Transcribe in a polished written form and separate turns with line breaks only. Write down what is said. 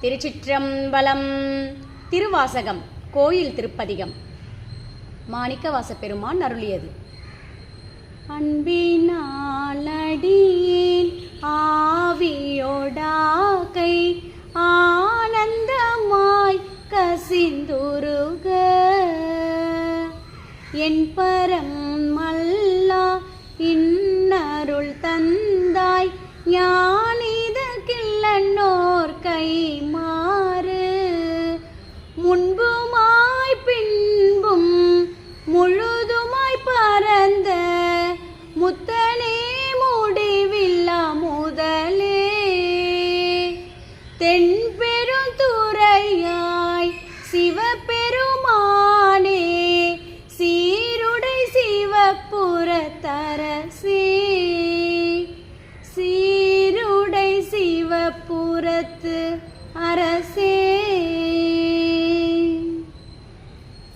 திருச்சிற்றம்பலம். திருவாசகம் கோயில் திருப்பதிகம். மாணிக்கவாசப் பெருமான் அருளியது. அன்பினாலடியேன் ஆவியோடாகை ஆனந்தமாய் கசிந்துருக என் பரம் மல்லா இன்னருள் தந்தாய் ஞானிதற்கில்லன்னோர் கைமாறு முன்புமாய் பின்பும் முழுதுமாய் பரந்த முத்தனே முடிவில்லா முதலே தென்பெருந்துறையாய் சிவபெருமானே சீருடை சிவபுரத்தரசே சீருடை சிவபுரத்து அரசே